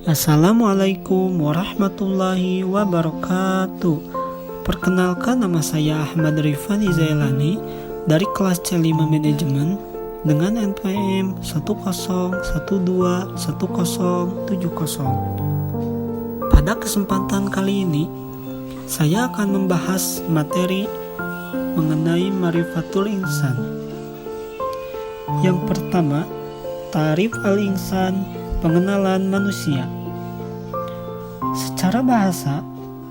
Assalamualaikum warahmatullahi wabarakatuh. Perkenalkan, nama saya Ahmad Rifani Zailani dari kelas C5 Manajemen dengan NPM 101210170. Pada kesempatan kali ini saya akan membahas materi mengenai Ma'rifatul Insan. Yang pertama, Ta'rif al-Insan, pengenalan manusia. Secara bahasa,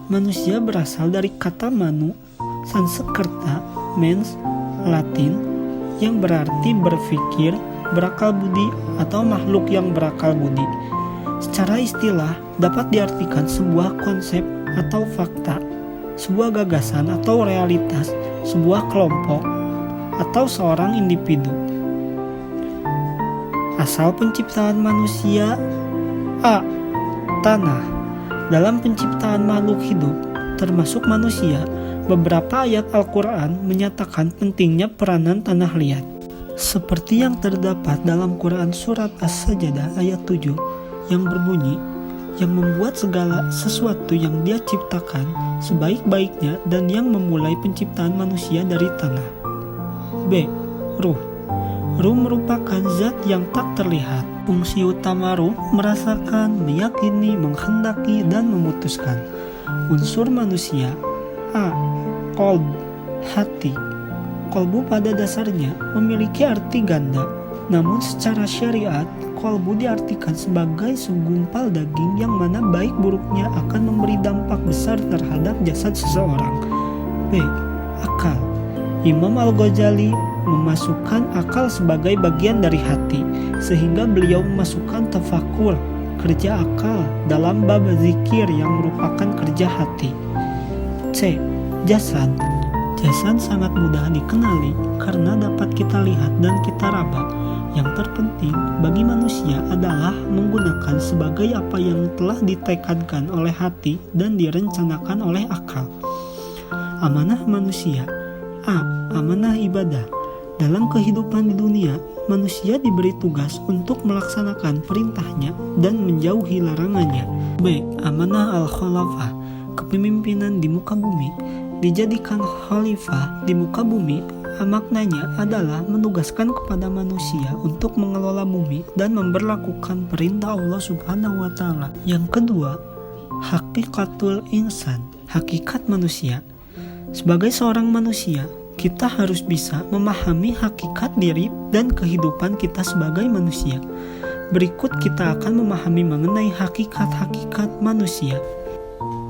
manusia berasal dari kata manu, Sanskerta, mens, Latin, yang berarti berpikir, berakal budi, atau makhluk yang berakal budi. Secara istilah, dapat diartikan sebuah konsep atau fakta, sebuah gagasan atau realitas, sebuah kelompok, atau seorang individu. Asal penciptaan manusia. A. Tanah. Dalam penciptaan makhluk hidup, termasuk manusia, beberapa ayat Al-Quran menyatakan pentingnya peranan tanah liat. Seperti yang terdapat dalam Quran Surat As-Sajdah ayat 7 yang berbunyi, yang membuat segala sesuatu yang Dia ciptakan sebaik-baiknya dan yang memulai penciptaan manusia dari tanah. B. Ruh. Ruh merupakan zat yang tak terlihat. Fungsi utama ruh merasakan, meyakini, menghendaki, dan memutuskan. Unsur manusia. A. Qalb, hati. Qalbu pada dasarnya memiliki arti ganda, namun secara syariat, qalbu diartikan sebagai segumpal daging yang mana baik buruknya akan memberi dampak besar terhadap jasad seseorang. B. Akal. Imam Al-Ghazali memasukkan akal sebagai bagian dari hati, sehingga beliau memasukkan tafakur, kerja akal, dalam bab zikir yang merupakan kerja hati. C. Jasad. Jasad sangat mudah dikenali karena dapat kita lihat dan kita raba. Yang terpenting bagi manusia adalah menggunakan sebagai apa yang telah ditekankan oleh hati dan direncanakan oleh akal. Amanah manusia. A. Amanah ibadah. Dalam kehidupan di dunia, manusia diberi tugas untuk melaksanakan perintahnya dan menjauhi larangannya. B. Amanah al-khalafah. Kepemimpinan di muka bumi. Dijadikan khalifah di muka bumi, maknanya adalah menugaskan kepada manusia untuk mengelola bumi dan memberlakukan perintah Allah Subhanahu wa Ta'ala. Yang kedua, hakikatul insan, hakikat manusia. Sebagai seorang manusia, kita harus bisa memahami hakikat diri dan kehidupan kita sebagai manusia. Berikut kita akan memahami mengenai hakikat-hakikat manusia.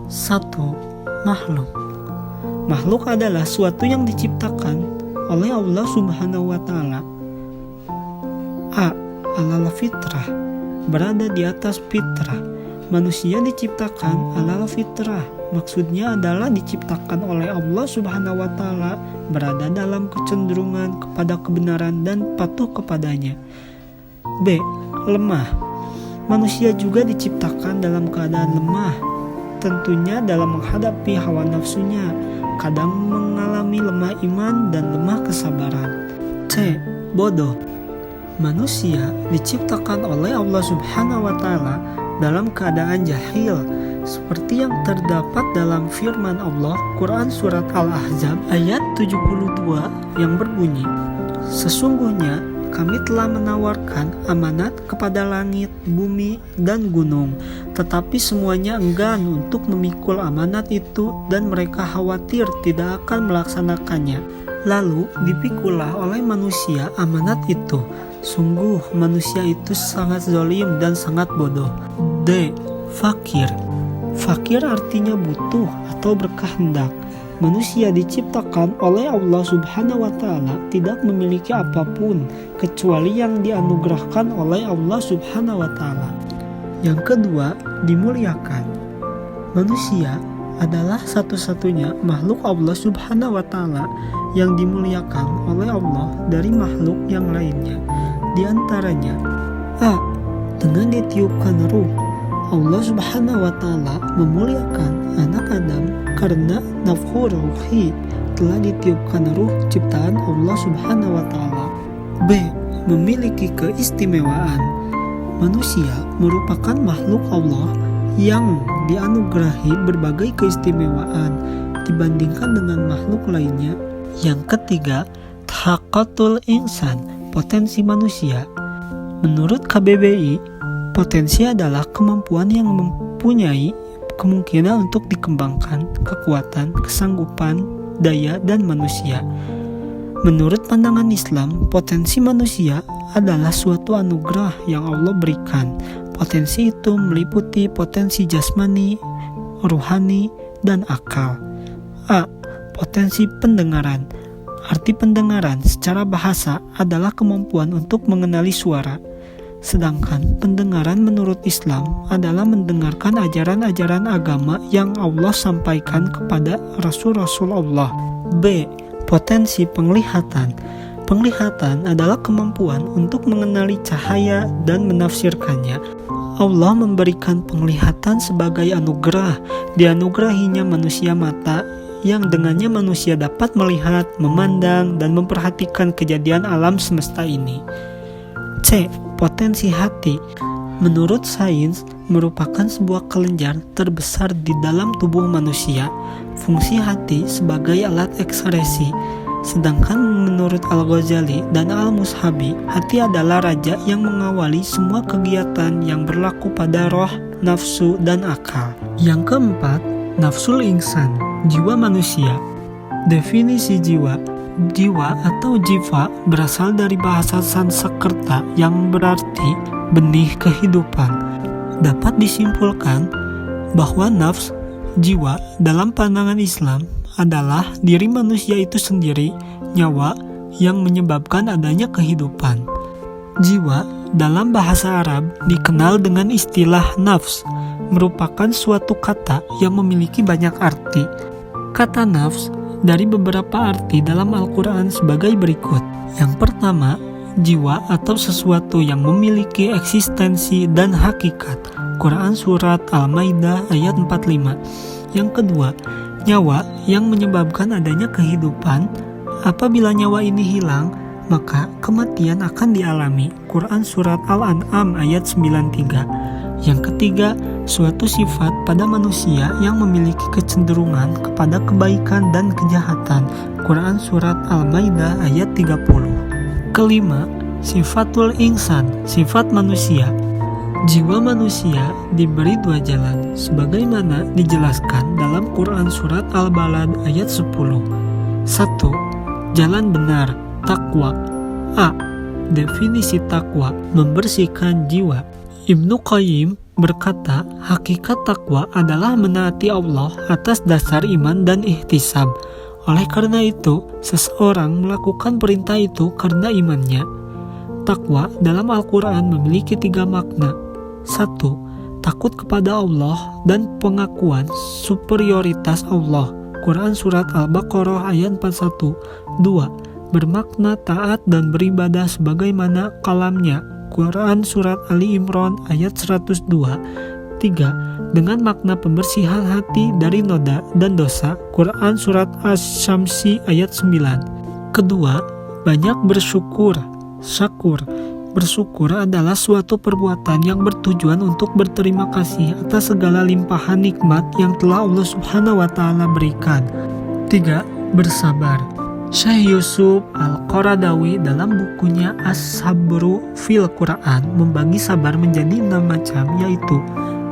1. Makhluk. Makhluk adalah suatu yang diciptakan oleh Allah Subhanahu wa Ta'ala. A. Alal fitrah, berada di atas fitrah. Manusia diciptakan alal fitrah, maksudnya adalah diciptakan oleh Allah Subhanahu wa Ta'ala, berada dalam kecenderungan kepada kebenaran dan patuh kepadanya. B. Lemah. Manusia juga diciptakan dalam keadaan lemah, tentunya dalam menghadapi hawa nafsunya, kadang mengalami lemah iman dan lemah kesabaran. C. Bodoh. Manusia diciptakan oleh Allah Subhanahu wa Ta'ala dalam keadaan jahil, seperti yang terdapat dalam firman Allah Quran Surat Al-Ahzab ayat 72 yang berbunyi, sesungguhnya kami telah menawarkan amanat kepada langit, bumi, dan gunung, tetapi semuanya enggan untuk memikul amanat itu dan mereka khawatir tidak akan melaksanakannya. Lalu dipikulah oleh manusia amanat itu. Sungguh manusia itu sangat zalim dan sangat bodoh. D. Fakir. Fakir artinya butuh atau berkehendak. Manusia diciptakan oleh Allah Subhanahu wa Ta'ala tidak memiliki apapun kecuali yang dianugerahkan oleh Allah Subhanahu wa Ta'ala. Yang kedua, dimuliakan. Manusia adalah satu-satunya makhluk Allah Subhanahu wa Ta'ala yang dimuliakan oleh Allah dari makhluk yang lainnya. Di antaranya, A. Dengan ditiupkan ruh. Allah Subhanahu wa Ta'ala memuliakan anak Adam karena nafkhur ruhi, telah ditiupkan ruh ciptaan Allah Subhanahu wa Ta'ala. B. Memiliki keistimewaan. Manusia merupakan makhluk Allah yang dianugerahi berbagai keistimewaan dibandingkan dengan makhluk lainnya. Yang ketiga, thaqatul insan, potensi manusia. Menurut KBBI, potensi adalah kemampuan yang mempunyai kemungkinan untuk dikembangkan, kekuatan, kesanggupan, daya, dan manusia. Menurut pandangan Islam, potensi manusia adalah suatu anugerah yang Allah berikan. Potensi itu meliputi potensi jasmani, ruhani, dan akal. A. Potensi pendengaran. Arti pendengaran secara bahasa adalah kemampuan untuk mengenali suara. Sedangkan pendengaran menurut Islam adalah mendengarkan ajaran-ajaran agama yang Allah sampaikan kepada Rasul-Rasul Allah. B. Potensi penglihatan. Penglihatan adalah kemampuan untuk mengenali cahaya dan menafsirkannya. Allah memberikan penglihatan sebagai anugerah. Dianugerahinya manusia mata yang dengannya manusia dapat melihat, memandang, dan memperhatikan kejadian alam semesta ini. C. Potensi hati. Menurut sains, merupakan sebuah kelenjar terbesar di dalam tubuh manusia. Fungsi hati sebagai alat ekspresi. Sedangkan menurut Al-Ghazali dan Al-Mushabi, hati adalah raja yang mengawali semua kegiatan yang berlaku pada roh, nafsu, dan akal. Yang keempat, nafsul insan, jiwa manusia. Definisi jiwa. Jiwa atau jiva berasal dari bahasa Sanskerta yang berarti benih kehidupan. Dapat disimpulkan bahwa nafs, jiwa dalam pandangan Islam adalah diri manusia itu sendiri, nyawa yang menyebabkan adanya kehidupan. Jiwa dalam bahasa Arab dikenal dengan istilah nafs, merupakan suatu kata yang memiliki banyak arti. Kata nafs dari beberapa arti dalam Al-Quran sebagai berikut. Yang pertama, jiwa atau sesuatu yang memiliki eksistensi dan hakikat. Quran Surat Al-Maidah ayat 45. Yang kedua, nyawa yang menyebabkan adanya kehidupan. Apabila nyawa ini hilang, maka kematian akan dialami. Quran Surat Al-An'am ayat 93. Yang ketiga, suatu sifat pada manusia yang memiliki kecenderungan kepada kebaikan dan kejahatan. Quran Surat Al-Maidah ayat 30. Kelima, sifatul insan, sifat manusia. Jiwa manusia diberi dua jalan, sebagaimana dijelaskan dalam Quran Surat Al-Balad ayat 10. 1. Jalan benar, takwa. A. Definisi takwa, membersihkan jiwa. Ibnu Qayyim berkata, hakikat takwa adalah menaati Allah atas dasar iman dan ihtisab. Oleh karena itu, seseorang melakukan perintah itu karena imannya. Takwa dalam Al-Quran memiliki 3 makna. 1. Takut kepada Allah dan pengakuan superioritas Allah. Quran Surat Al-Baqarah ayat 41. 2. Bermakna taat dan beribadah sebagaimana kalamnya. Quran Surat Ali Imran ayat 102. 3. Dengan makna pembersihan hati dari noda dan dosa. Quran Surat Asy-Syamsi ayat 9. Kedua, banyak bersyukur. Syakur. Bersyukur adalah suatu perbuatan yang bertujuan untuk berterima kasih atas segala limpahan nikmat yang telah Allah Subhanahu wa Ta'ala berikan. 3. Bersabar. Syekh Yusuf Al-Qaradawi dalam bukunya As-Sabru fil Quran membagi sabar menjadi 6 macam, yaitu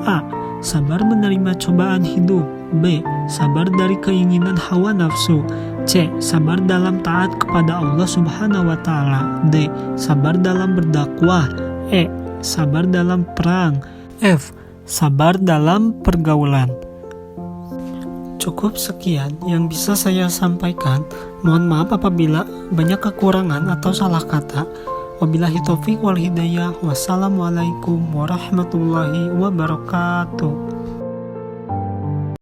A. Sabar menerima cobaan hidup. B. Sabar dari keinginan hawa nafsu. C. Sabar dalam taat kepada Allah Subhanahu wa Ta'ala. D. Sabar dalam berdakwah. E. Sabar dalam perang. F. Sabar dalam pergaulan. Cukup sekian yang bisa saya sampaikan. Mohon maaf apabila banyak kekurangan atau salah kata. Wabillahi taufiq wal hidayah. Wassalamualaikum warahmatullahi wabarakatuh.